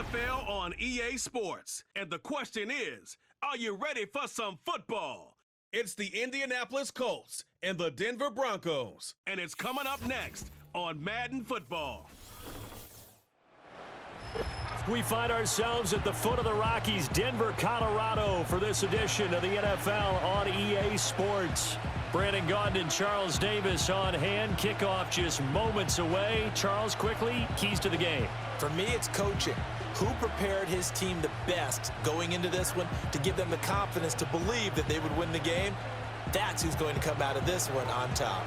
NFL on EA Sports. And the question is, are you ready for some football? It's the Indianapolis Colts and the Denver Broncos. And it's coming up next on Madden Football. We find ourselves at the foot of the Rockies, Denver, Colorado, for this edition of the NFL on EA Sports. Brandon Gaudin and Charles Davis on hand. Kickoff just moments away. Charles, quickly, keys to the game. For me, it's coaching. Who prepared his team the best going into this one to give them the confidence to believe that they would win the game? That's who's going to come out of this one on top.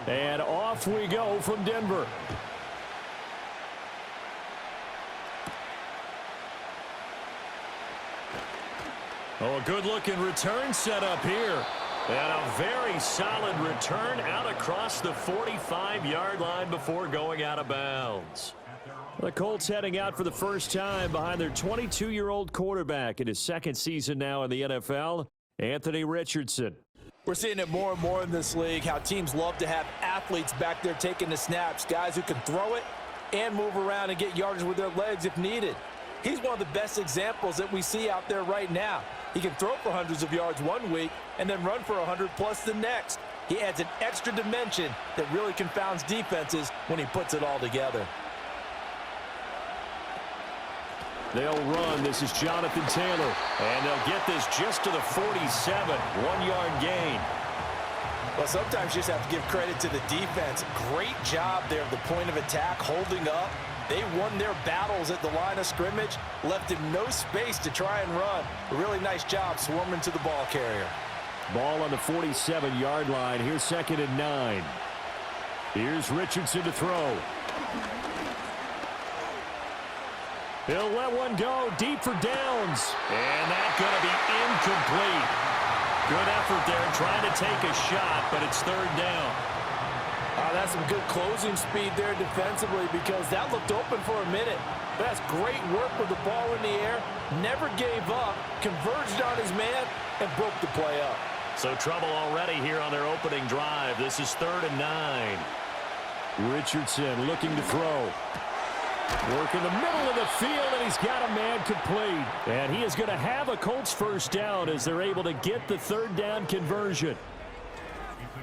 And off we go from Denver. Oh, a good-looking return set up here. And a very solid return out across the 45-yard line before going out of bounds. The Colts heading out for the first time behind their 22-year-old quarterback in his second season now in the NFL, Anthony Richardson. We're seeing it more and more in this league, how teams love to have athletes back there taking the snaps, guys who can throw it and move around and get yardage with their legs if needed. He's one of the best examples that we see out there right now. He can throw for hundreds of yards one week and then run for 100+ the next. He adds an extra dimension that really confounds defenses when he puts it all together. They'll run. This is Jonathan Taylor. And they'll get this just to the 47. 1-yard gain. Well, sometimes you just have to give credit to the defense. Great job there at the point of attack, holding up. They won their battles at the line of scrimmage, left him no space to try and run. A really nice job swarming to the ball carrier. Ball on the 47-yard line. Here's 2nd and 9. Here's Richardson to throw. He'll let one go deep for downs. And that's going to be incomplete. Good effort there trying to take a shot, but it's 3rd down. That's some good closing speed there defensively because that looked open for a minute. That's great work with the ball in the air. Never gave up, converged on his man, and broke the play up. So trouble already here on their opening drive. This is 3rd and 9. Richardson looking to throw. Work in the middle of the field, and he's got a man complete. And he is going to have a Colts first down as they're able to get the 3rd down conversion.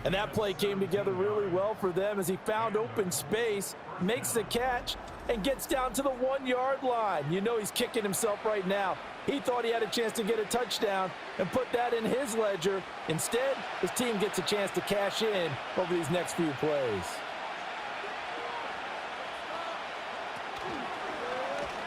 And that play came together really well for them as he found open space, makes the catch, and gets down to the 1-yard line. You know he's kicking himself right now. He thought he had a chance to get a touchdown and put that in his ledger. Instead, his team gets a chance to cash in over these next few plays.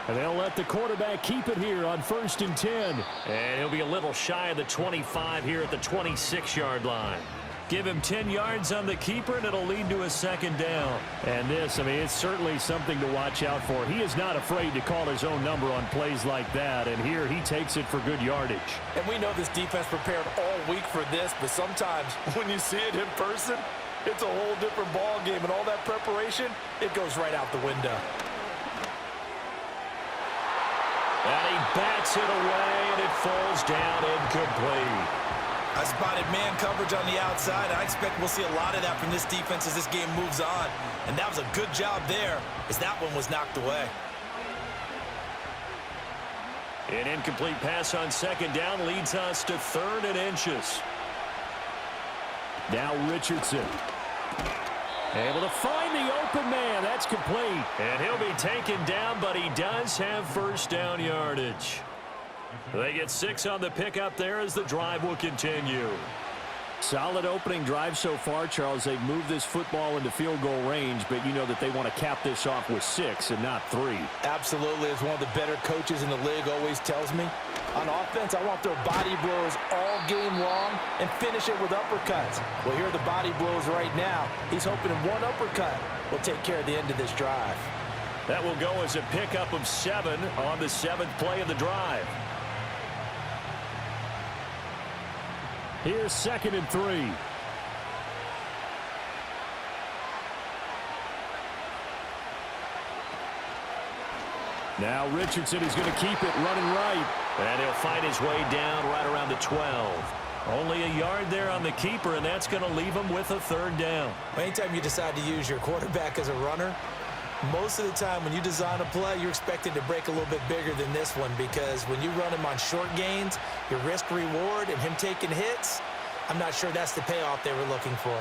And they'll let the quarterback keep it here on 1st and 10. And he'll be a little shy of the 25 here at the 26-yard line. Give him 10 yards on the keeper, and it'll lead to a 2nd down. And this, I mean, it's certainly something to watch out for. He is not afraid to call his own number on plays like that, and here he takes it for good yardage. And we know this defense prepared all week for this, but sometimes when you see it in person, it's a whole different ball game, and all that preparation, it goes right out the window. And he bats it away, and it falls down incomplete. I spotted man coverage on the outside. I expect we'll see a lot of that from this defense as this game moves on. And that was a good job there as that one was knocked away. An incomplete pass on 2nd down leads us to 3rd and inches. Now Richardson. Able to find the open man. That's complete. And he'll be taken down, but he does have 1st down yardage. They get 6 on the pickup there as the drive will continue. Solid opening drive so far, Charles. They've moved this football into field goal range, but you know that they want to cap this off with 6 and not 3. Absolutely. As one of the better coaches in the league always tells me, on offense, I want their body blows all game long and finish it with uppercuts. Well, here are the body blows right now. He's hoping one uppercut will take care of the end of this drive. That will go as a pickup of 7 on the 7th play of the drive. Here's 2nd and 3. Now Richardson is going to keep it running right. And he'll find his way down right around the 12. Only a yard there on the keeper, and that's going to leave him with a 3rd down. Anytime you decide to use your quarterback as a runner, most of the time when you design a play, you're expected to break a little bit bigger than this one, because when you run him on short gains, your risk-reward and him taking hits, I'm not sure that's the payoff they were looking for.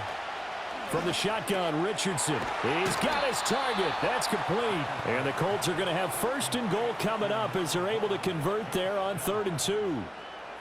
From the shotgun, Richardson. He's got his target. That's complete. And the Colts are going to have 1st and goal coming up as they're able to convert there on 3rd and 2.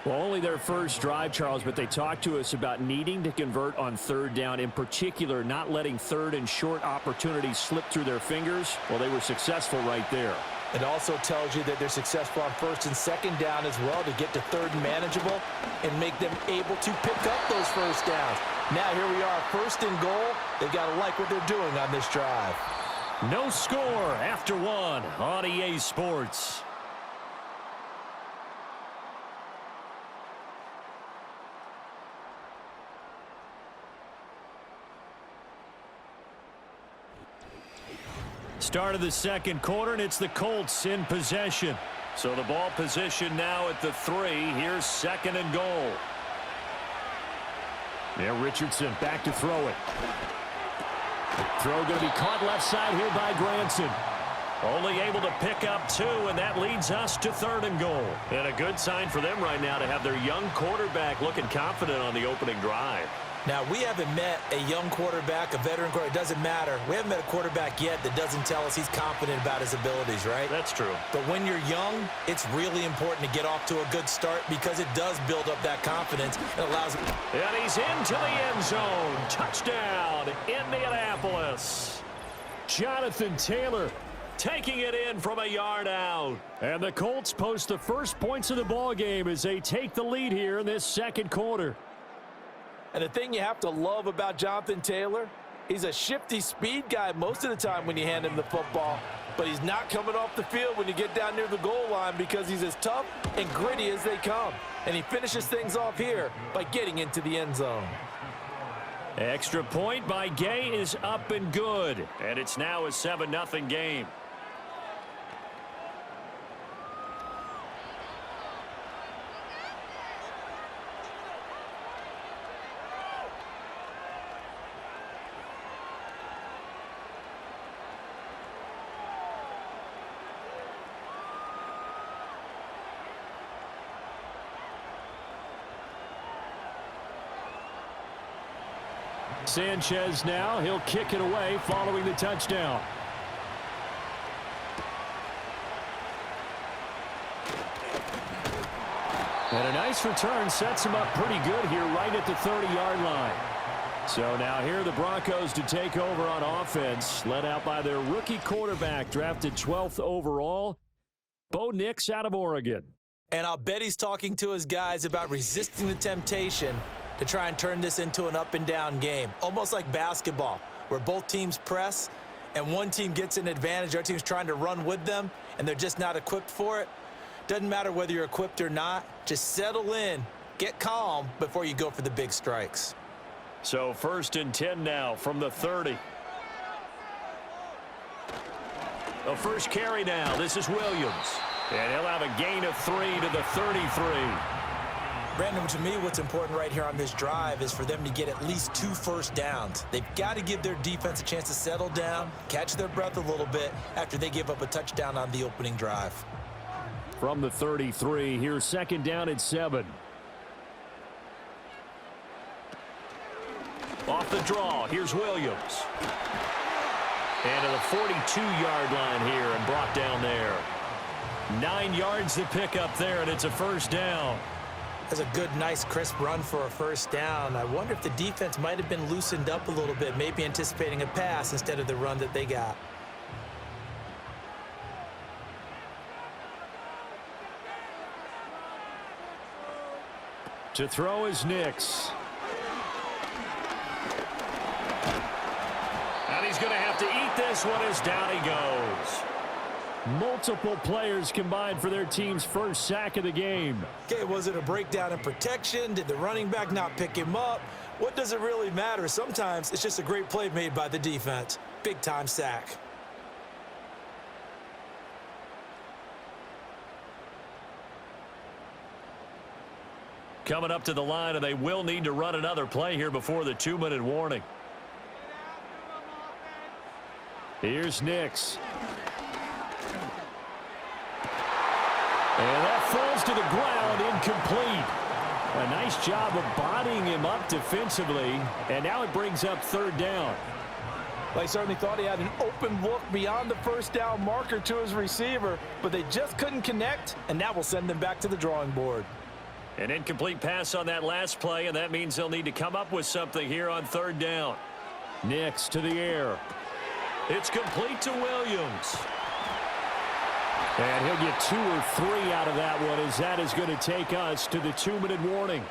Well, only their first drive, Charles, but they talked to us about needing to convert on 3rd down, in particular not letting 3rd and short opportunities slip through their fingers. Well, they were successful right there. It also tells you that they're successful on 1st and 2nd down as well, to get to 3rd and manageable and make them able to pick up those 1st downs. Now here we are, 1st and goal. They've got to like what they're doing on this drive. No score after 1 on EA Sports. Start of the 2nd quarter, and it's the Colts in possession. So the ball position now at the 3. Here's 2nd and goal. Now Richardson back to throw it. Throw going to be caught left side here by Granson. Only able to pick up 2, and that leads us to 3rd and goal. And a good sign for them right now to have their young quarterback looking confident on the opening drive. Now, we haven't met a young quarterback, a veteran quarterback. It doesn't matter. We haven't met a quarterback yet that doesn't tell us he's confident about his abilities, right? That's true. But when you're young, it's really important to get off to a good start, because it does build up that confidence. It allows him. And he's into the end zone. Touchdown, Indianapolis. Jonathan Taylor taking it in from a yard out. And the Colts post the first points of the ball game as they take the lead here in this 2nd quarter. And the thing you have to love about Jonathan Taylor, he's a shifty speed guy most of the time when you hand him the football. But he's not coming off the field when you get down near the goal line, because he's as tough and gritty as they come. And he finishes things off here by getting into the end zone. Extra point by Gay is up and good. And it's now a 7-0 game. Sanchez now, he'll kick it away following the touchdown. And a nice return sets him up pretty good here right at the 30-yard line. So now here are the Broncos to take over on offense, led out by their rookie quarterback, drafted 12th overall, Bo Nix out of Oregon. And I'll bet he's talking to his guys about resisting the temptation to try and turn this into an up-and-down game, almost like basketball, where both teams press and one team gets an advantage, the other team's trying to run with them, and they're just not equipped for it. Doesn't matter whether you're equipped or not. Just settle in, get calm before you go for the big strikes. So 1st and 10 now from the 30. The first carry now. This is Williams. And he'll have a gain of 3 to the 33. Brandon, to me, what's important right here on this drive is for them to get at least 2 first downs. They've got to give their defense a chance to settle down, catch their breath a little bit after they give up a touchdown on the opening drive. From the 33, here's 2nd down and 7. Off the draw, here's Williams. And to the 42-yard line here and brought down there. 9 yards to pick up there, and it's a first down. That's a good, nice, crisp run for a first down. I wonder if the defense might have been loosened up a little bit, maybe anticipating a pass instead of the run that they got. To throw is Nix. And he's going to have to eat this one as down he goes. Multiple players combined for their team's first sack of the game. Okay, was it a breakdown in protection? Did the running back not pick him up? What does it really matter? Sometimes it's just a great play made by the defense. Big-time sack. Coming up to the line, and they will need to run another play here before the 2-minute warning. Here's Nix. And that falls to the ground, incomplete. A nice job of bodying him up defensively, and now it brings up 3rd down. They certainly thought he had an open look beyond the first down marker to his receiver, but they just couldn't connect, and that will send them back to the drawing board. An incomplete pass on that last play, and that means they'll need to come up with something here on 3rd down. Nix to the air. It's complete to Williams. And he'll get 2 or 3 out of that one, as that is going to take us to the 2-minute warning.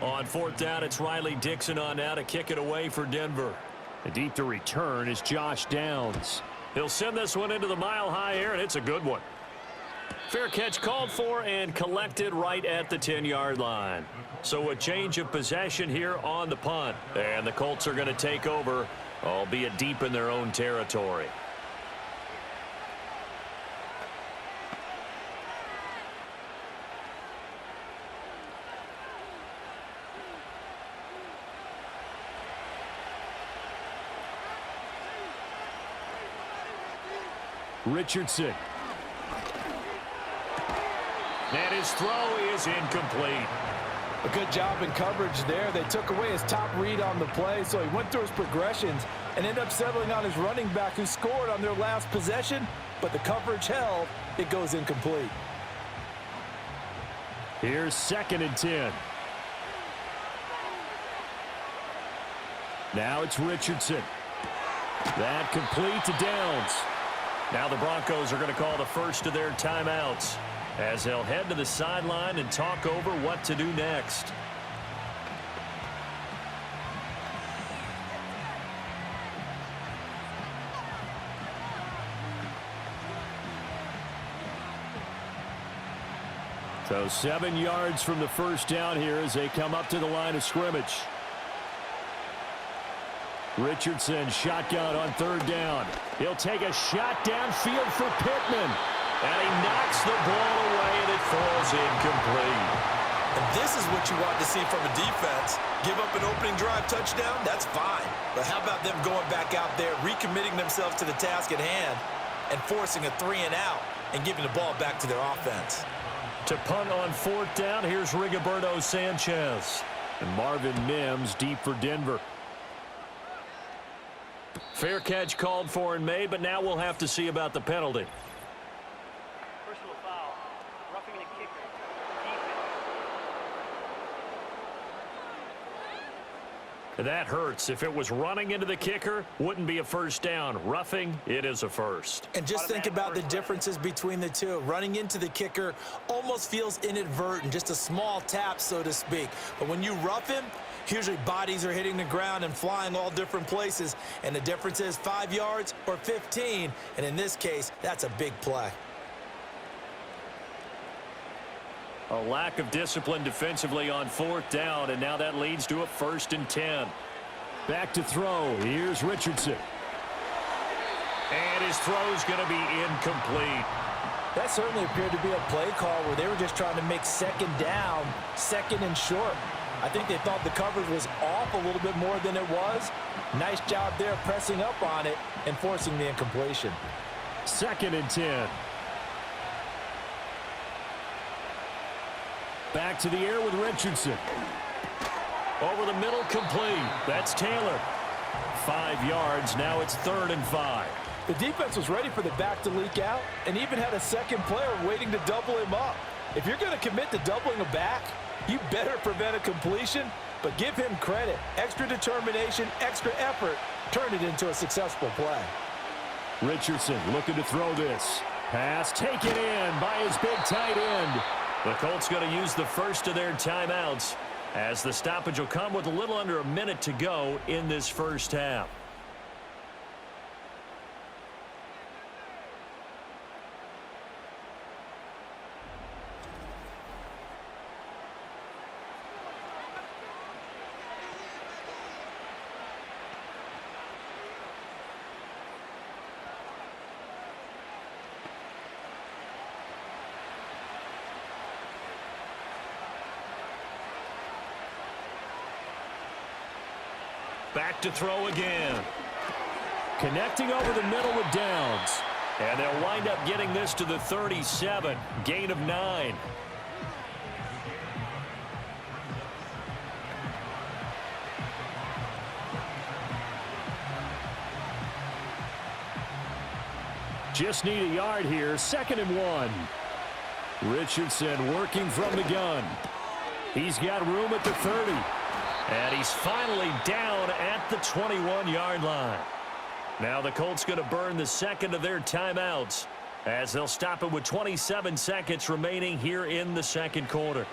On 4th down, it's Riley Dixon on now to kick it away for Denver. And deep to return is Josh Downs. He'll send this one into the mile-high air, and it's a good one. Fair catch called for and collected right at the 10-yard line. So a change of possession here on the punt. And the Colts are going to take over, albeit deep in their own territory. Richardson. And his throw is incomplete. A good job in coverage there. They took away his top read on the play, so he went through his progressions and ended up settling on his running back who scored on their last possession, but the coverage held. It goes incomplete. Here's 2nd and 10. Now it's Richardson. That complete to Downs. Now the Broncos are going to call the first of their timeouts, as they'll head to the sideline and talk over what to do next. So 7 yards from the first down here as they come up to the line of scrimmage. Richardson shotgun on 3rd down. He'll take a shot downfield for Pittman. And he knocks the ball away, and it falls incomplete. And this is what you want to see from a defense. Give up an opening drive touchdown, that's fine. But how about them going back out there, recommitting themselves to the task at hand, and forcing a 3-and-out and giving the ball back to their offense. To punt on 4th down, here's Rigoberto Sanchez. And Marvin Mims deep for Denver. Fair catch called for and made, but now we'll have to see about the penalty. Personal foul, roughing the kicker. That hurts. If it was running into the kicker, wouldn't be a first down. Roughing, it is a first. And just think about the differences between the two. Running into the kicker almost feels inadvertent, just a small tap, so to speak. But when you rough him, usually bodies are hitting the ground and flying all different places. And the difference is 5 yards or 15. And in this case, that's a big play. A lack of discipline defensively on 4th down, and now that leads to a 1st and 10. Back to throw. Here's Richardson. And his throw's going to be incomplete. That certainly appeared to be a play call where they were just trying to make 2nd down, 2nd and short. I think they thought the coverage was off a little bit more than it was. Nice job there pressing up on it and forcing the incompletion. 2nd and 10. Back to the air with Richardson. Over the middle, complete. That's Taylor. 5 yards. Now it's 3rd and 5. The defense was ready for the back to leak out and even had a second player waiting to double him up. If you're going to commit to doubling a back, you better prevent a completion, but give him credit. Extra determination, extra effort, turned it into a successful play. Richardson looking to throw this. Pass taken in by his big tight end. The Colts going to use the first of their timeouts as the stoppage will come with a little under a minute to go in this first half. Back to throw again. Connecting over the middle with Downs. And they'll wind up getting this to the 37. Gain of 9. Just need a yard here. 2nd and 1. Richardson working from the gun. He's got room at the 30. And he's finally down at the 21-yard line. Now the Colts going to burn the second of their timeouts as they'll stop it with 27 seconds remaining here in the second quarter.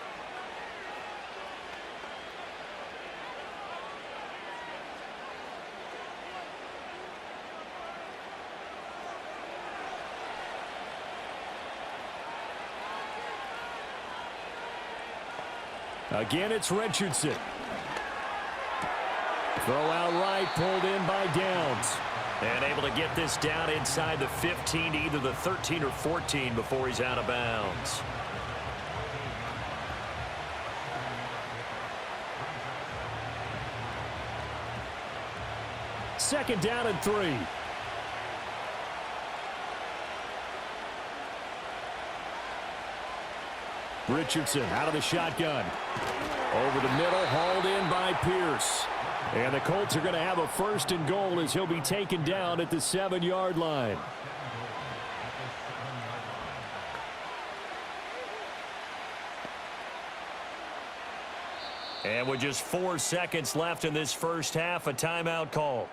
Again, it's Richardson. Throw out right, pulled in by Downs. And able to get this down inside the 15 to either the 13 or 14 before he's out of bounds. Second down and 3. Richardson out of the shotgun. Over the middle, hauled in by Pierce. And the Colts are going to have a 1st and goal as he'll be taken down at the 7-yard line. And with just 4 seconds left in this first half, a timeout call.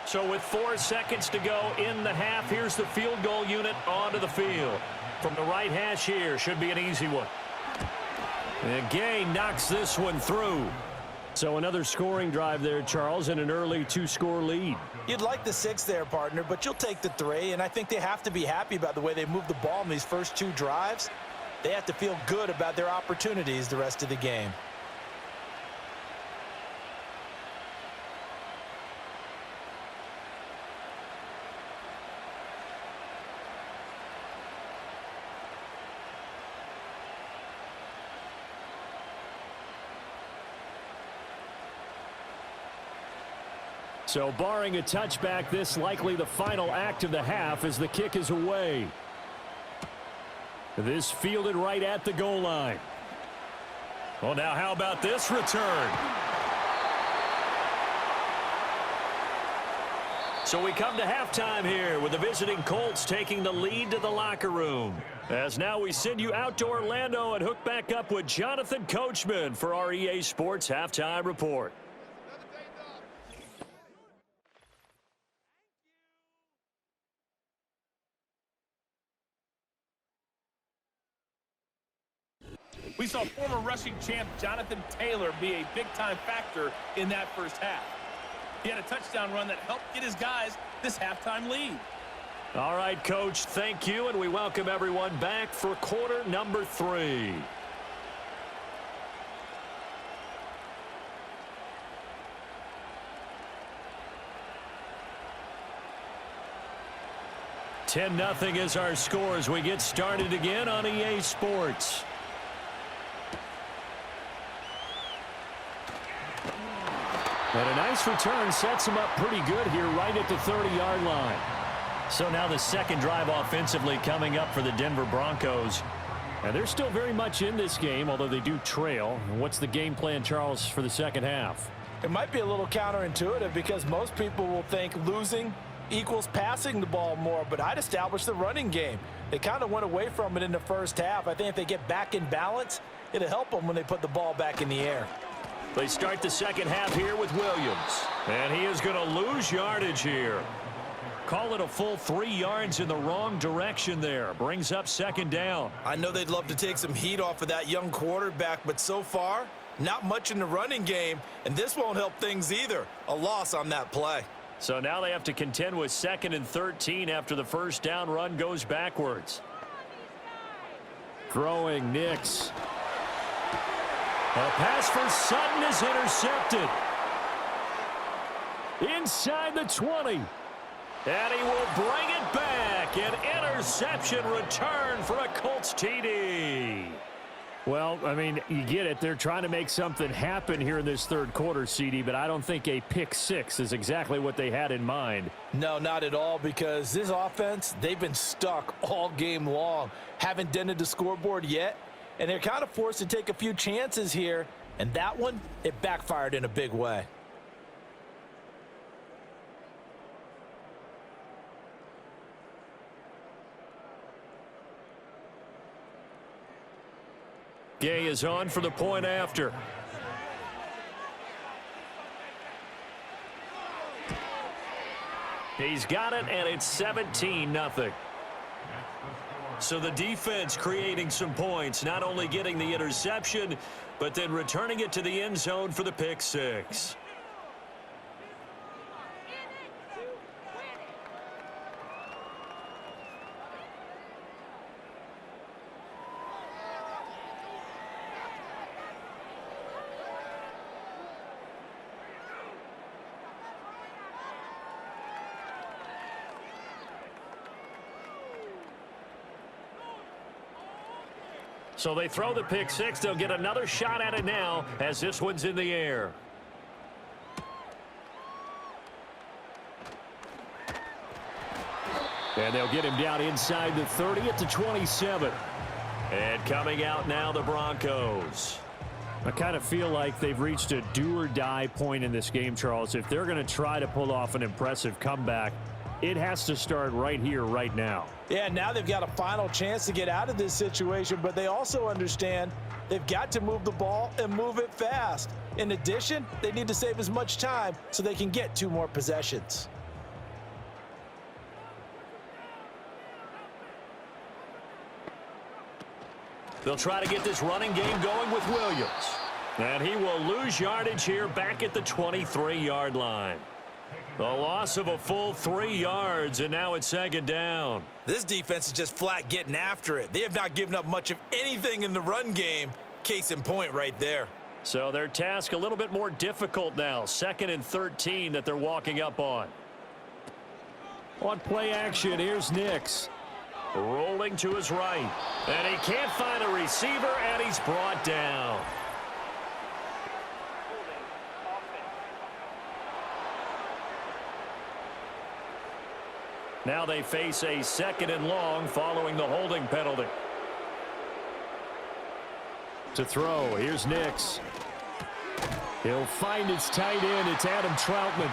So with 4 seconds to go in the half, here's the field goal unit onto the field. From the right hash here, should be an easy one. And Gay knocks this one through. So another scoring drive there, Charles, and an early 2-score lead. You'd like the 6 there, partner, but you'll take the 3, and I think they have to be happy about the way they moved the ball in these first 2 drives. They have to feel good about their opportunities the rest of the game. So barring a touchback, this likely the final act of the half as the kick is away. This fielded right at the goal line. Well, now how about this return? So we come to halftime here with the visiting Colts taking the lead to the locker room. As now we send you out to Orlando and hook back up with Jonathan Coachman for our EA Sports Halftime Report. We saw former rushing champ Jonathan Taylor be a big-time factor in that first half. He had a touchdown run that helped get his guys this halftime lead. All right, Coach, thank you, and we welcome everyone back for quarter number 3. (10-0) is our score as we get started again on EA Sports. And a nice return sets him up pretty good here right at the 30-yard line. So now the second drive offensively coming up for the Denver Broncos. And they're still very much in this game, although they do trail. What's the game plan, Charles, for the second half? It might be a little counterintuitive because most people will think losing equals passing the ball more, but I'd establish the running game. They kind of went away from it in the first half. I think if they get back in balance, it'll help them when they put the ball back in the air. They start the second half here with Williams. And he is going to lose yardage here. Call it a full 3 yards in the wrong direction there. Brings up second down. I know they'd love to take some heat off of that young quarterback, but so far, not much in the running game, and this won't help things either. A loss on that play. So now they have to contend with 2nd and 13 after the first down run goes backwards. Throwing Nix. A pass for Sutton is intercepted. Inside the 20. And he will bring it back. An interception return for a Colts TD. Well, I mean, you get it. They're trying to make something happen here in this third quarter, CD, but I don't think a pick six is exactly what they had in mind. No, not at all, because this offense, they've been stuck all game long. Haven't dented the scoreboard yet, and they're kind of forced to take a few chances here, and that one, it backfired in a big way. Gay is on for the point after. He's got it, and it's 17-0. So the defense creating some points, not only getting the interception, but then returning it to the end zone for the pick six. So they throw the pick six. They'll get another shot at it now as this one's in the air. And they'll get him down inside the 30 at the 27. And coming out now, the Broncos. I kind of feel like they've reached a do-or-die point in this game, Charles. If they're going to try to pull off an impressive comeback, it has to start right here, right now. Yeah, now they've got a final chance to get out of this situation, but they also understand they've got to move the ball and move it fast. In addition, they need to save as much time so they can get 2 more possessions. They'll try to get this running game going with Williams. And he will lose yardage here back at the 23-yard line. The loss of a full 3 yards, and now it's second down. This defense is just flat getting after it. They have not given up much of anything in the run game. Case in point right there. So their task a little bit more difficult now. 2nd and 13 that they're walking up on. On play action, here's Nix. Rolling to his right. And he can't find a receiver, and he's brought down. Now they face a 2nd and long following the holding penalty. To throw, here's Nix. He'll find his tight end. It's Adam Troutman.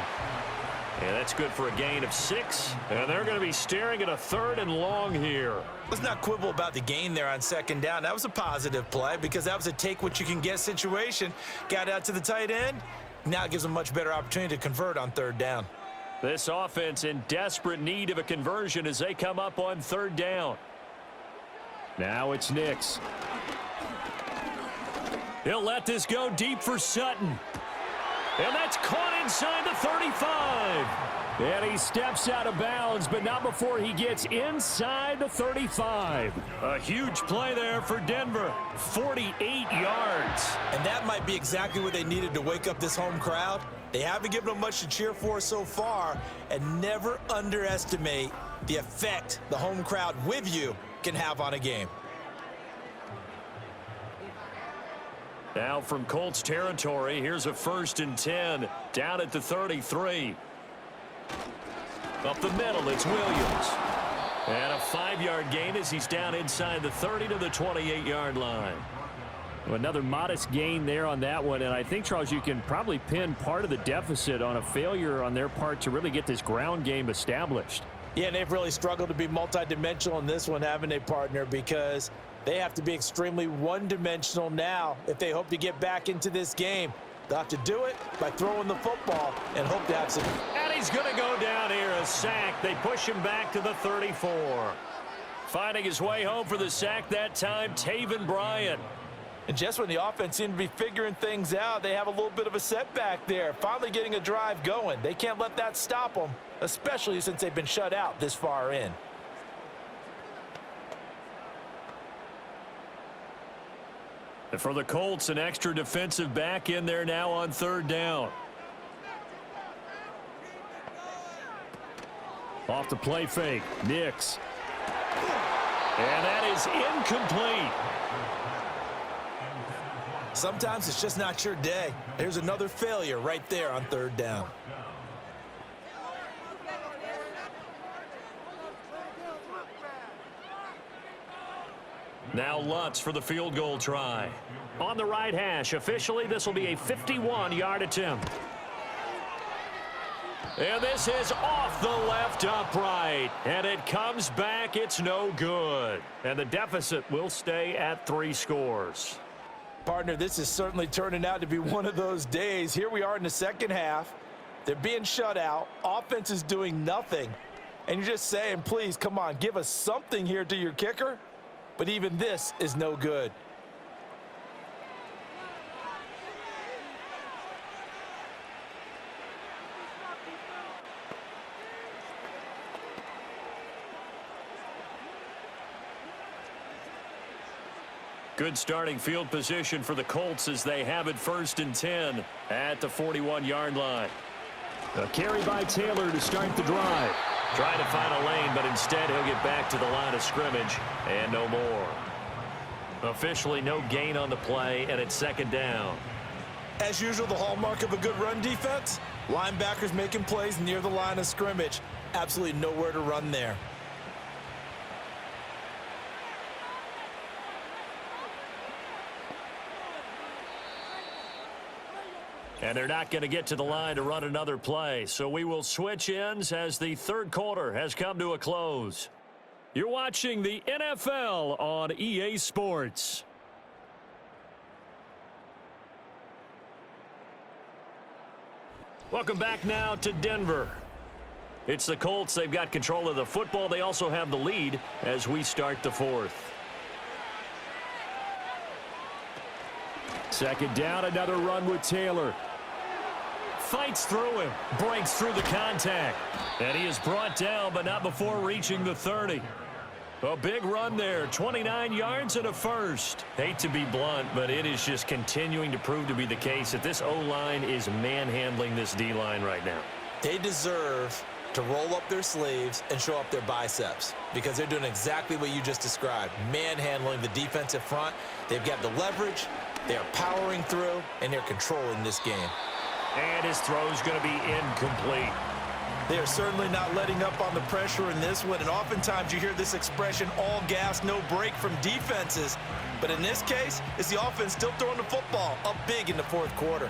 And that's good for a gain of 6. And they're going to be staring at a 3rd and long here. Let's not quibble about the gain there on 2nd down. That was a positive play because that was a take-what-you-can-get situation. Got out to the tight end. Now it gives them a much better opportunity to convert on 3rd down. This offense in desperate need of a conversion as they come up on 3rd down. Now it's Nix. He'll let this go deep for Sutton. And that's caught inside the 35. And he steps out of bounds, but not before he gets inside the 35. A huge play there for Denver. 48 yards. And that might be exactly what they needed to wake up this home crowd. They haven't given them much to cheer for so far, and never underestimate the effect the home crowd with you can have on a game. Now from Colts territory, here's a 1st and 10 down at the 33. Up the middle, it's Williams. And a 5-yard gain as he's down inside the 30 to the 28-yard line. Another modest gain there on that one, and I think, Charles, you can probably pin part of the deficit on a failure on their part to really get this ground game established. Yeah, and they've really struggled to be multidimensional in this one, haven't they, partner? Because they have to be extremely one-dimensional now if they hope to get back into this game. They'll have to do it by throwing the football and hope to have some. And he's going to go down here, a sack. They push him back to the 34. Finding his way home for the sack that time, Taven Bryan. And just when the offense seemed to be figuring things out, they have a little bit of a setback there. Finally getting a drive going. They can't let that stop them, especially since they've been shut out this far in. And for the Colts, an extra defensive back in there now on third down. Off the play fake, Nix. And that is incomplete. Sometimes it's just not your day. There's another failure right there on third down. Now Lutz for the field goal try. On the right hash, officially this will be a 51-yard attempt. And this is off the left upright. And it comes back, it's no good. And the deficit will stay at 3 scores. Partner, this is certainly turning out to be one of those days. Here we are in the second half. They're being shut out. Offense is doing nothing. And you're just saying, please, come on, give us something here to your kicker. But even this is no good. Good starting field position for the Colts as they have it 1st and 10 at the 41-yard line. A carry by Taylor to start the drive. Trying to find a lane, but instead he'll get back to the line of scrimmage and no more. Officially no gain on the play, and it's 2nd down. As usual, the hallmark of a good run defense, linebackers making plays near the line of scrimmage. Absolutely nowhere to run there. And they're not going to get to the line to run another play. So we will switch ends as the 3rd quarter has come to a close. You're watching the NFL on EA Sports. Welcome back now to Denver. It's the Colts. They've got control of the football. They also have the lead as we start the 4th. 2nd down, another run with Taylor. Fights through him, breaks through the contact. And he is brought down, but not before reaching the 30. A big run there, 29 yards and a first. Hate to be blunt, but it is just continuing to prove to be the case that this O-line is manhandling this D-line right now. They deserve to roll up their sleeves and show up their biceps because they're doing exactly what you just described, manhandling the defensive front. They've got the leverage, they're powering through, and they're controlling this game. And his throw is going to be incomplete. They are certainly not letting up on the pressure in this one, and oftentimes you hear this expression, all gas, no break from defenses. But in this case, it's the offense still throwing the football up big in the 4th quarter.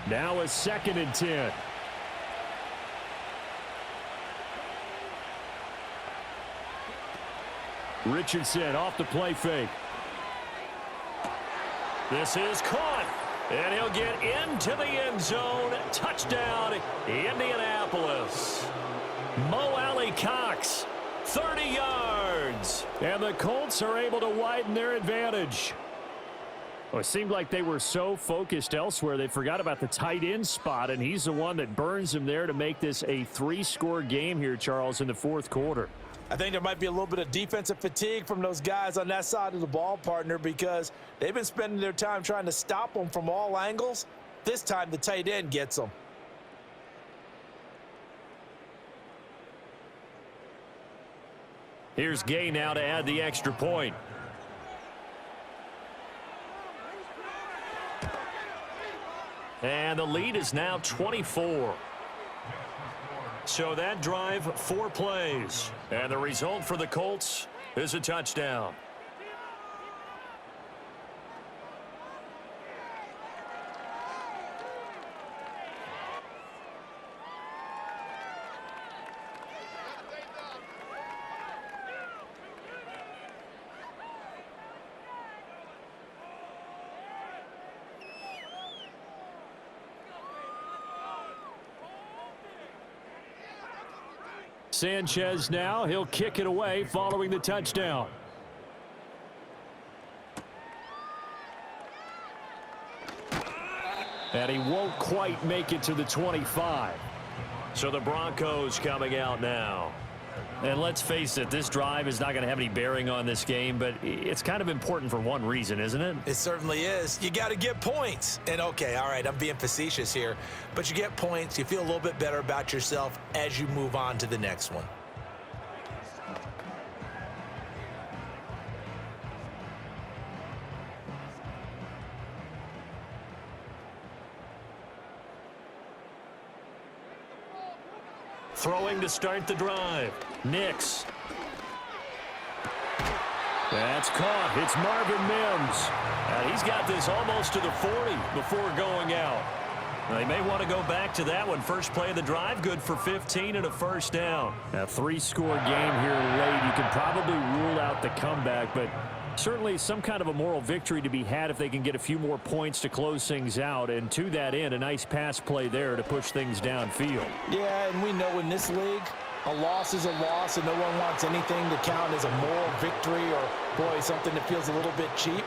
Now a 2nd and 10. Richardson off the play fake. This is caught. And he'll get into the end zone. Touchdown, Indianapolis. Mo Alley-Cox, 30 yards. And the Colts are able to widen their advantage. Well, it seemed like they were so focused elsewhere, they forgot about the tight end spot, and he's the one that burns him there to make this a 3-score game here, Charles, in the 4th quarter. I think there might be a little bit of defensive fatigue from those guys on that side of the ball, partner, because they've been spending their time trying to stop them from all angles. This time the tight end gets them. Here's Gay now to add the extra point. And the lead is now 24. So that drive, 4 plays. And the result for the Colts is a touchdown. Sanchez now, he'll kick it away following the touchdown. And he won't quite make it to the 25. So the Broncos coming out now. And let's face it, this drive is not going to have any bearing on this game, but it's kind of important for one reason, isn't it? It certainly is. You got to get points. And okay, all right, I'm being facetious here, but you get points, you feel a little bit better about yourself as you move on to the next one. Throwing to start the drive. Nix. That's caught. It's Marvin Mims. And he's got this almost to the 40 before going out. Now, they may want to go back to that one. First play of the drive, good for 15 and a first down. A 3-score game here late. You can probably rule out the comeback, but certainly some kind of a moral victory to be had if they can get a few more points to close things out. And to that end, a nice pass play there to push things downfield. Yeah, and we know in this league, a loss is a loss, and no one wants anything to count as a moral victory or, boy, something that feels a little bit cheap.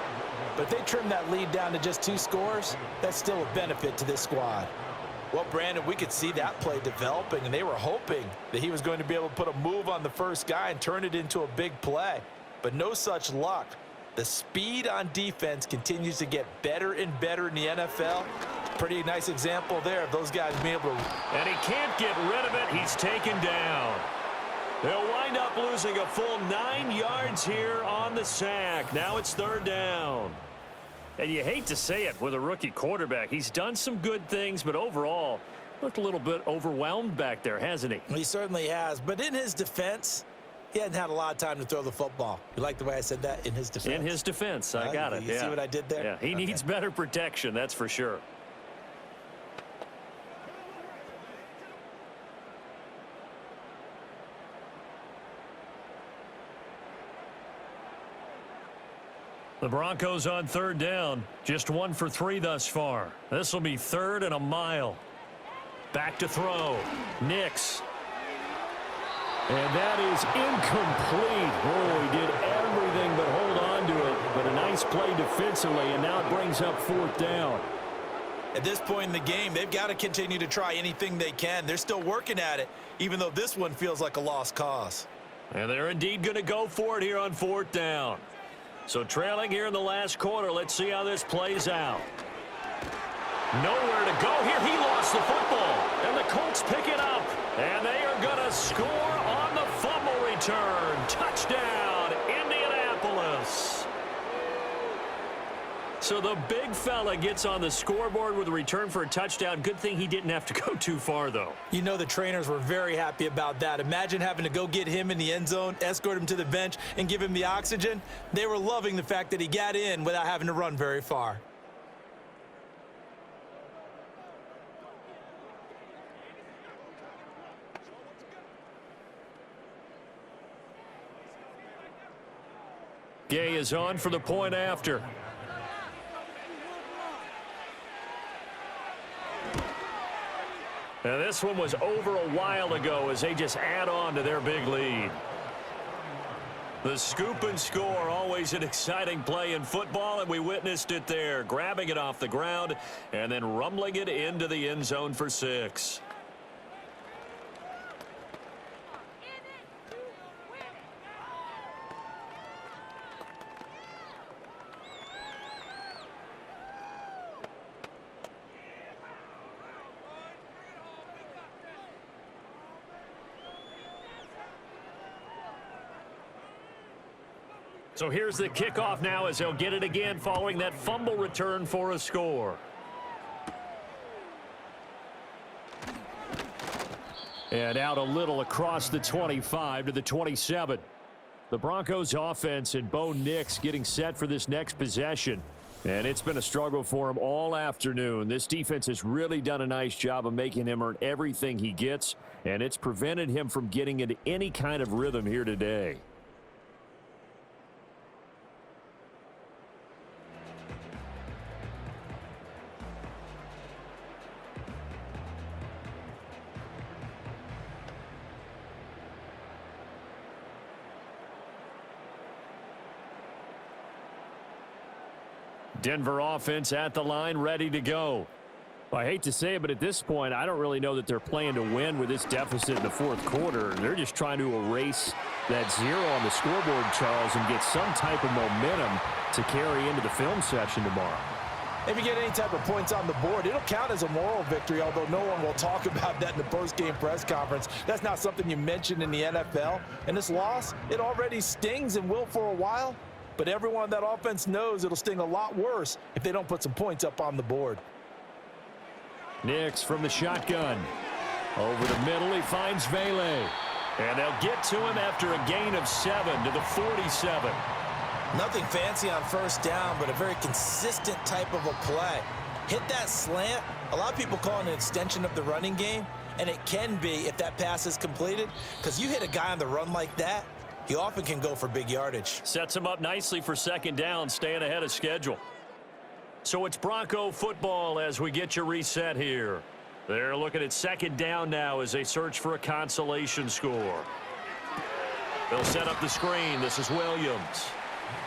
But if they trim that lead down to just 2 scores, that's still a benefit to this squad. Well, Brandon, we could see that play developing, and they were hoping that he was going to be able to put a move on the first guy and turn it into a big play. But no such luck. The speed on defense continues to get better and better in the NFL. Pretty nice example there of those guys being able to... And he can't get rid of it. He's taken down. They'll wind up losing a full 9 yards here on the sack. Now it's 3rd down. And you hate to say it with a rookie quarterback. He's done some good things, but overall, looked a little bit overwhelmed back there, hasn't he? He certainly has. But in his defense, he hadn't had a lot of time to throw the football. You like the way I said that? In his defense? In his defense. I got it. You see what I did there? Yeah, he needs better protection, that's for sure. The Broncos on 3rd down. Just 1 for 3 thus far. This will be 3rd and a mile. Back to throw. Nix. And that is incomplete. Oh, he did everything but hold on to it. But a nice play defensively, and now it brings up 4th down. At this point in the game, they've got to continue to try anything they can. They're still working at it, even though this one feels like a lost cause. And they're indeed going to go for it here on 4th down. So trailing here in the last quarter, let's see how this plays out. Nowhere to go here. He lost the football. And the Colts pick it up. And they are going to score on the fumble return. Touchdown, Indianapolis. So the big fella gets on the scoreboard with a return for a touchdown. Good thing he didn't have to go too far, though. You know the trainers were very happy about that. Imagine having to go get him in the end zone, escort him to the bench, and give him the oxygen. They were loving the fact that he got in without having to run very far. Gay is on for the point after. And this one was over a while ago as they just add on to their big lead. The scoop and score, always an exciting play in football, and we witnessed it there, grabbing it off the ground and then rumbling it into the end zone for 6. So here's the kickoff now as they'll get it again following that fumble return for a score. And out a little across the 25 to the 27. The Broncos offense and Bo Nix getting set for this next possession. And it's been a struggle for him all afternoon. This defense has really done a nice job of making him earn everything he gets, and it's prevented him from getting into any kind of rhythm here today. Denver offense at the line, ready to go. Well, I hate to say it, but at this point, I don't really know that they're playing to win with this deficit in the fourth quarter. They're just trying to erase that 0 on the scoreboard, Charles, and get some type of momentum to carry into the film session tomorrow. If you get any type of points on the board, it'll count as a moral victory, although no one will talk about that in the post-game press conference. That's not something you mentioned in the NFL. And this loss, it already stings and will for a while, but everyone on that offense knows it'll sting a lot worse if they don't put some points up on the board. Nix from the shotgun. Over the middle, he finds Vele. And they'll get to him after a gain of 7 to the 47. Nothing fancy on first down, but a very consistent type of a play. Hit that slant. A lot of people call it an extension of the running game, and it can be if that pass is completed, because you hit a guy on the run like that, he often can go for big yardage. Sets him up nicely for second down, staying ahead of schedule. So it's Bronco football as we get you reset here. They're looking at second down now as they search for a consolation score. They'll set up the screen. This is Williams.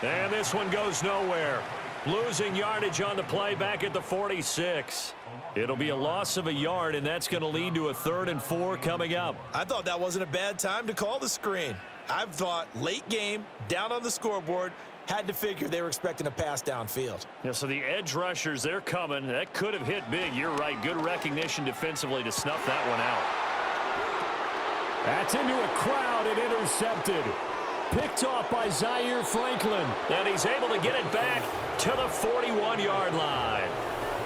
And this one goes nowhere. Losing yardage on the play back at the 46. It'll be a loss of a yard, and that's going to lead to a 3rd and 4 coming up. I thought that wasn't a bad time to call the screen. I've thought late game, down on the scoreboard, had to figure they were expecting a pass downfield. Yeah, so the edge rushers, they're coming. That could have hit big. You're right. Good recognition defensively to snuff that one out. That's into a crowd and intercepted. Picked off by Zaire Franklin. And he's able to get it back to the 41-yard line.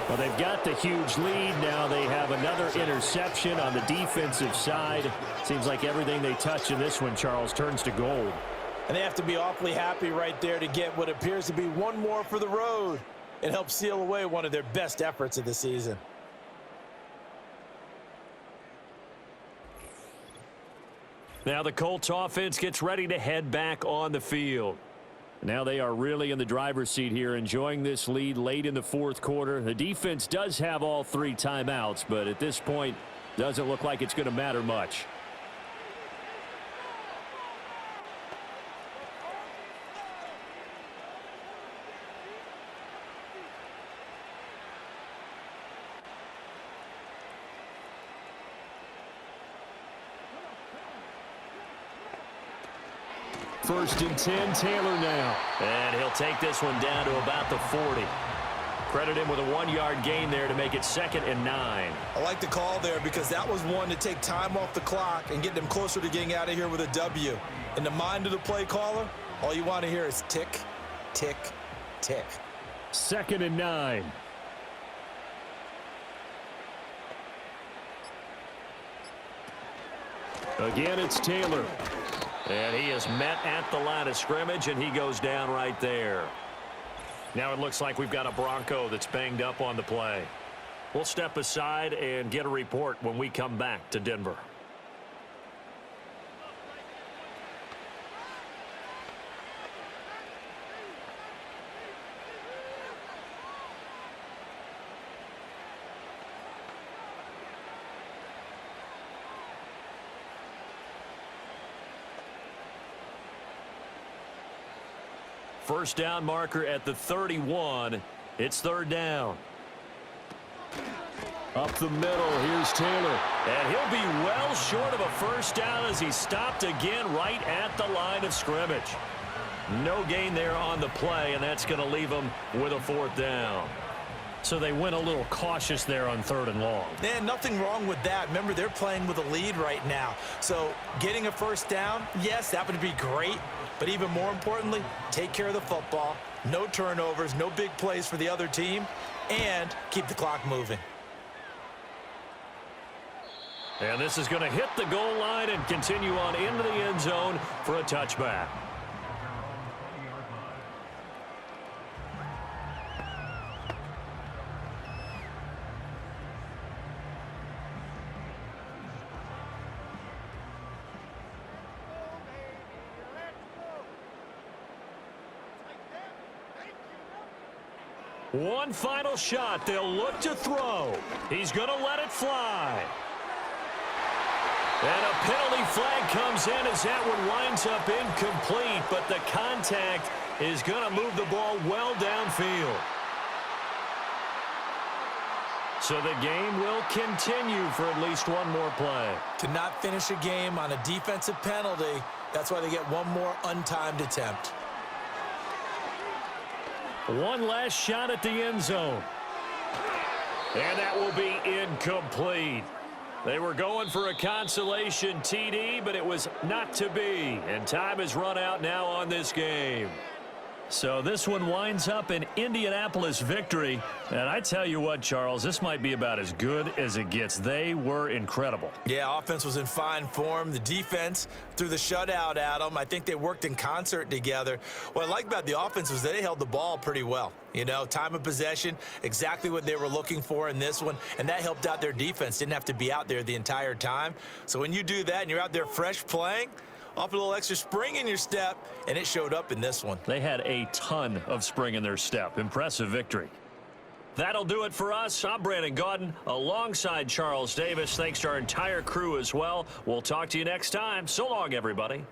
Well, they've got the huge lead. Now they have another interception on the defensive side. Seems like everything they touch in this one, Charles, turns to gold. And they have to be awfully happy right there to get what appears to be one more for the road. It helps seal away one of their best efforts of the season. Now the Colts offense gets ready to head back on the field. Now they are really in the driver's seat here, enjoying this lead late in the fourth quarter. The defense does have all 3 timeouts, but at this point, doesn't look like it's going to matter much. First and 10, Taylor now. And he'll take this one down to about the 40. Credit him with a 1-yard gain there to make it 2nd and 9. I like the call there because that was one to take time off the clock and get them closer to getting out of here with a W. In the mind of the play caller, all you want to hear is tick, tick, tick. 2nd and 9. Again, it's Taylor. And he is met at the line of scrimmage, and he goes down right there. Now it looks like we've got a Bronco that's banged up on the play. We'll step aside and get a report when we come back to Denver. First down marker at the 31. It's 3rd down. Up the middle, here's Taylor. And he'll be well short of a first down as he stopped again right at the line of scrimmage. No gain there on the play, and that's going to leave him with a 4th down. So they went a little cautious there on 3rd and long. And nothing wrong with that. Remember, they're playing with a lead right now. So getting a first down, yes, that would be great. But even more importantly, take care of the football. No turnovers, no big plays for the other team, and keep the clock moving. And this is going to hit the goal line and continue on into the end zone for a touchback. One final shot. They'll look to throw. He's going to let it fly. And a penalty flag comes in as that one winds up incomplete, but the contact is going to move the ball well downfield. So the game will continue for at least one more play. To not finish a game on a defensive penalty, that's why they get one more untimed attempt. One last shot at the end zone. And that will be incomplete. They were going for a consolation TD, but it was not to be. And time has run out now on this game. So this one winds up an Indianapolis victory. And I tell you what, Charles, this might be about as good as it gets. They were incredible. Yeah, offense was in fine form. The defense threw the shutout at them. I think they worked in concert together. What I like about the offense was they held the ball pretty well. You know, time of possession, exactly what they were looking for in this one, and that helped out their defense. Didn't have to be out there the entire time. So when you do that and you're out there fresh playing, off a little extra spring in your step, and it showed up in this one. They had a ton of spring in their step. Impressive victory. That'll do it for us. I'm Brandon Gaudin alongside Charles Davis. Thanks to our entire crew as well. We'll talk to you next time. So long, everybody.